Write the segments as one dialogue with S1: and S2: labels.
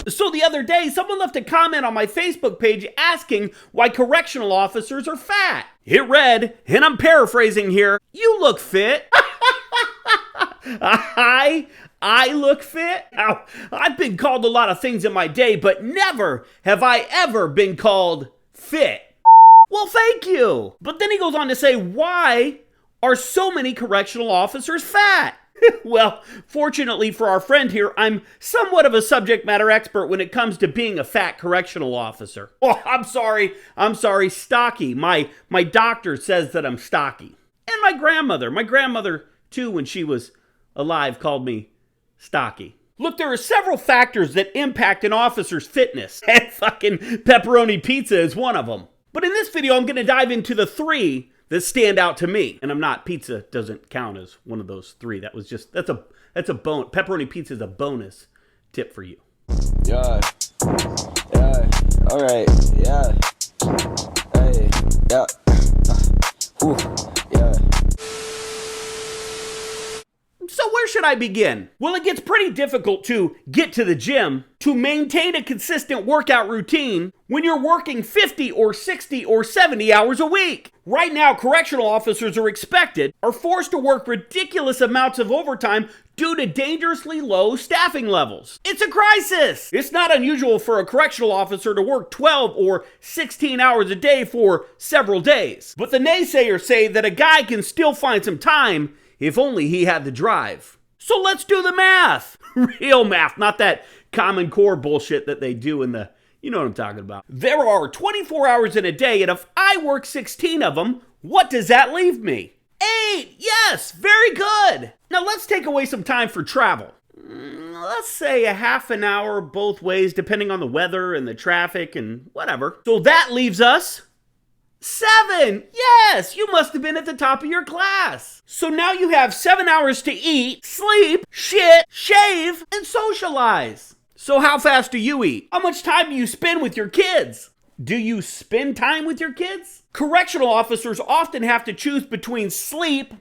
S1: So the other day, someone left a comment on my Facebook page asking why correctional officers are fat. It read, and I'm paraphrasing here, "You look fit." I look fit? Now, I've been called a lot of things in my day, but never have I ever been called fit. Well, thank you. But then he goes on to say, why are so many correctional officers fat? Well, fortunately for our friend here, I'm somewhat of a subject matter expert when it comes to being a fat correctional officer. Oh, I'm sorry, stocky. My doctor says that I'm stocky. And my grandmother too, when she was alive, called me stocky. Look, there are several factors that impact an officer's fitness, and fucking pepperoni pizza is one of them. But in this video, I'm going to dive into the 3 that stand out to me. And pizza doesn't count as one of those 3. That's a bone. Pepperoni pizza is a bonus tip for you.
S2: Yeah. All right. Yeah. Hey. Yeah. Ooh. Yeah.
S1: So where should I begin? Well, it gets pretty difficult to get to the gym, to maintain a consistent workout routine when you're working 50 or 60 or 70 hours a week. Right now, correctional officers are forced to work ridiculous amounts of overtime due to dangerously low staffing levels. It's a crisis. It's not unusual for a correctional officer to work 12 or 16 hours a day for several days. But the naysayers say that a guy can still find some time if only he had the drive. So let's do the math. Real math, not that Common Core bullshit that they do in the, you know what I'm talking about. There are 24 hours in a day, and if I work 16 of them, what does that leave me? 8! Yes, very good. Now let's take away some time for travel. Let's say a half an hour both ways, depending on the weather and the traffic and whatever. So that leaves us 7! Yes, you must have been at the top of your class. So now you have 7 hours to eat, sleep, shit, shave, and socialize. So how fast do you eat? How much time do you spend with your kids? Do you spend time with your kids? Correctional officers often have to choose between sleep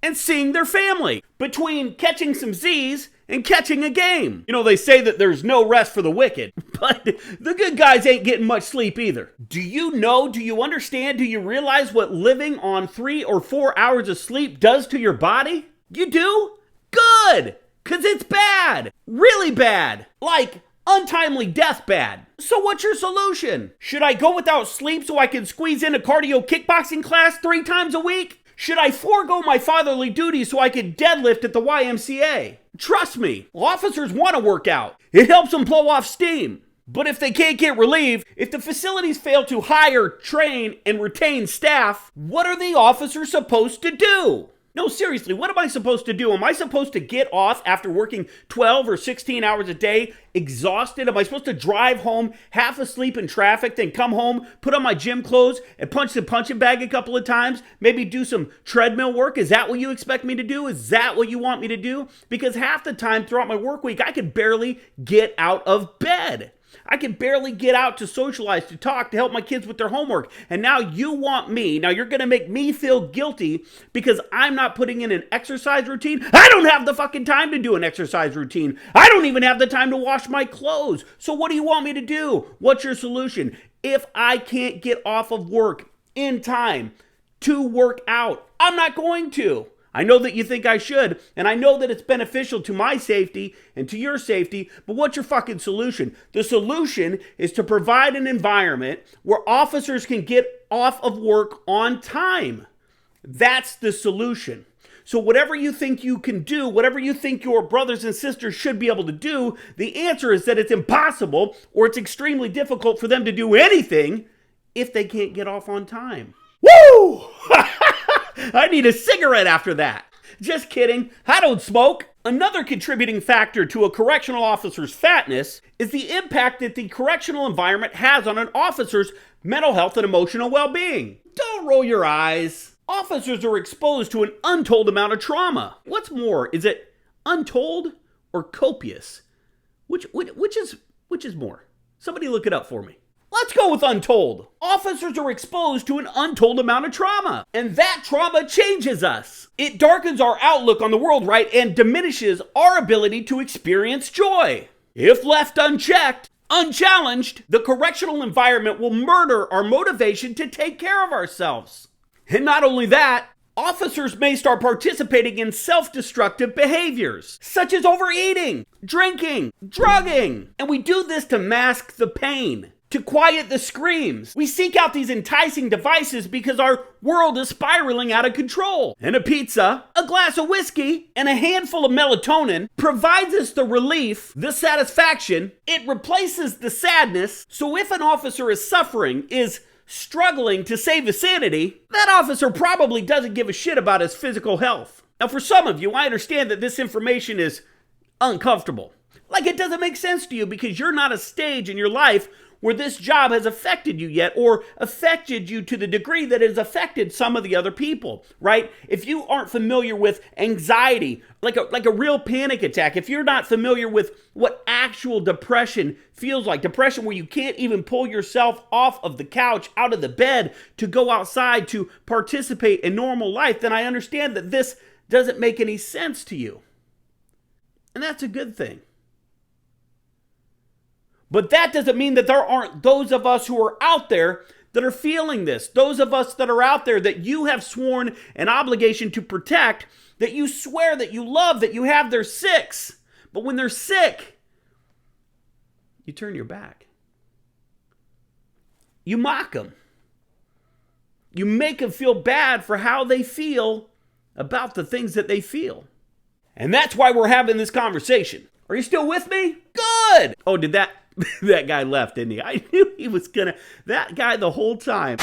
S1: and seeing their family, between catching some Z's and catching a game. You know, they say that there's no rest for the wicked, but the good guys ain't getting much sleep either. Do you understand, do you realize what living on 3 or 4 hours of sleep does to your body? You do? Good, because it's bad, really bad, like untimely death bad. So what's your solution? Should I go without sleep so I can squeeze in a cardio kickboxing class 3 times a week? Should I forego my fatherly duties so I can deadlift at the YMCA? Trust me, officers want to work out. It helps them blow off steam. But if they can't get relief, if the facilities fail to hire, train, and retain staff, what are the officers supposed to do? No, seriously, what am I supposed to do? Am I supposed to get off after working 12 or 16 hours a day, exhausted? Am I supposed to drive home half asleep in traffic, then come home, put on my gym clothes, and punch the punching bag a couple of times? Maybe do some treadmill work? Is that what you expect me to do? Is that what you want me to do? Because half the time throughout my work week, I can barely get out of bed. I can barely get out to socialize, to talk, to help my kids with their homework. And now you're going to make me feel guilty because I'm not putting in an exercise routine. I don't have the fucking time to do an exercise routine. I don't even have the time to wash my clothes. So what do you want me to do? What's your solution? If I can't get off of work in time to work out, I'm not going to. I know that you think I should, and I know that it's beneficial to my safety and to your safety, but what's your fucking solution? The solution is to provide an environment where officers can get off of work on time. That's the solution. So whatever you think you can do, whatever you think your brothers and sisters should be able to do, the answer is that it's impossible or it's extremely difficult for them to do anything if they can't get off on time. Woo! I need a cigarette after that. Just kidding. I don't smoke. Another contributing factor to a correctional officer's fatness is the impact that the correctional environment has on an officer's mental health and emotional well-being. Don't roll your eyes. Officers are exposed to an untold amount of trauma. What's more, is it untold or copious? Which is more? Somebody look it up for me. Let's go with untold. Officers are exposed to an untold amount of trauma, and that trauma changes us. It darkens our outlook on the world, right, and diminishes our ability to experience joy. If left unchecked, Unchallenged, the correctional environment will murder our motivation to take care of ourselves. And not only that, officers may start participating in self-destructive behaviors, such as overeating, drinking, drugging. And we do this to mask the pain, to quiet the screams. We seek out these enticing devices because our world is spiraling out of control. And a pizza, a glass of whiskey, and a handful of melatonin provides us the relief, the satisfaction. It replaces the sadness. So if an officer is suffering, is struggling to save his sanity, that officer probably doesn't give a shit about his physical health. Now, for some of you, I understand that this information is uncomfortable. Like, it doesn't make sense to you because you're not at a stage in your life where this job has affected you yet, or affected you to the degree that it has affected some of the other people, right? If you aren't familiar with anxiety, like a real panic attack, if you're not familiar with what actual depression feels like, depression where you can't even pull yourself off of the couch, out of the bed, to go outside, to participate in normal life, then I understand that this doesn't make any sense to you. And that's a good thing. But that doesn't mean that there aren't those of us who are out there that are feeling this. Those of us that are out there that you have sworn an obligation to protect, that you swear that you love, that you have their six. But when they're sick, you turn your back. You mock them. You make them feel bad for how they feel about the things that they feel. And that's why we're having this conversation. Are you still with me? Good! Oh, did that guy left, didn't he? I knew he was gonna, that guy the whole time.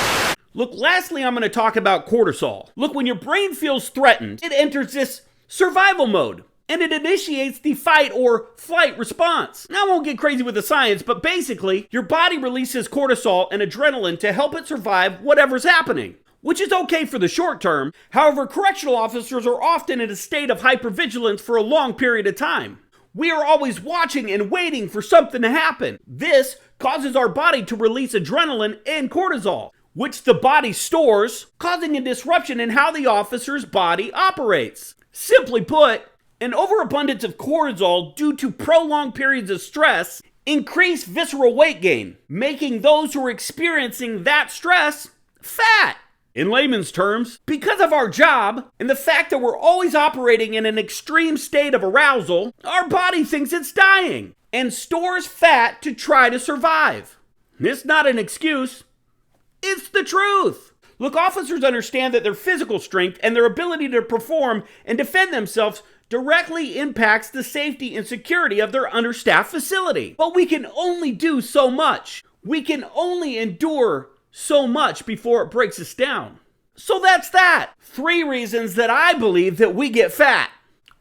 S1: Look, lastly, I'm gonna talk about cortisol. Look, when your brain feels threatened, it enters this survival mode, and it initiates the fight or flight response. Now, I won't get crazy with the science, but basically, your body releases cortisol and adrenaline to help it survive whatever's happening, which is okay for the short term. However, correctional officers are often in a state of hypervigilance for a long period of time. We are always watching and waiting for something to happen. This causes our body to release adrenaline and cortisol, which the body stores, causing a disruption in how the officer's body operates. Simply put, an overabundance of cortisol due to prolonged periods of stress increase visceral weight gain, making those who are experiencing that stress fat. In layman's terms, because of our job and the fact that we're always operating in an extreme state of arousal, our body thinks it's dying and stores fat to try to survive. It's not an excuse. It's the truth. Look, officers understand that their physical strength and their ability to perform and defend themselves directly impacts the safety and security of their understaffed facility. But we can only do so much. We can only endure so much before it breaks us down. So that's that. 3 reasons that I believe that we get fat.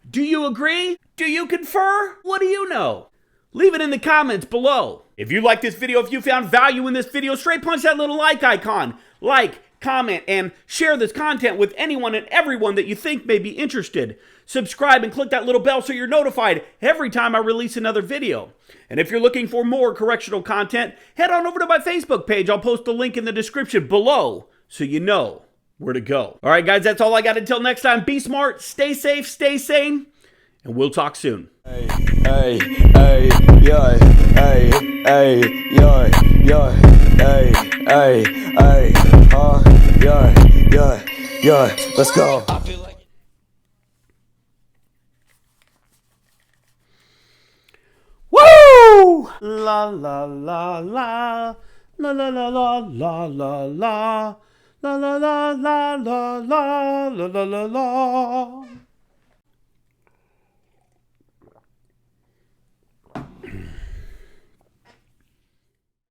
S1: Do you agree? Do you confer? What do you know? Leave it in the comments below. If you like this video, if you found value in this video, straight punch that little like icon. Like, comment, and share this content with anyone and everyone that you think may be interested. Subscribe and click that little bell so you're notified every time I release another video. And if you're looking for more correctional content, head on over to my Facebook page. I'll post the link in the description below so you know where to go. All right, guys, that's all I got. Until next time, be smart, stay safe, stay sane, and we'll talk soon.
S2: Hey, hey, hey, yeah, hey, hey, yeah, yeah, hey, hey, hey, yeah, let's go. I feel like
S1: woo! La la la la la la la la la la la la la la la la la la la la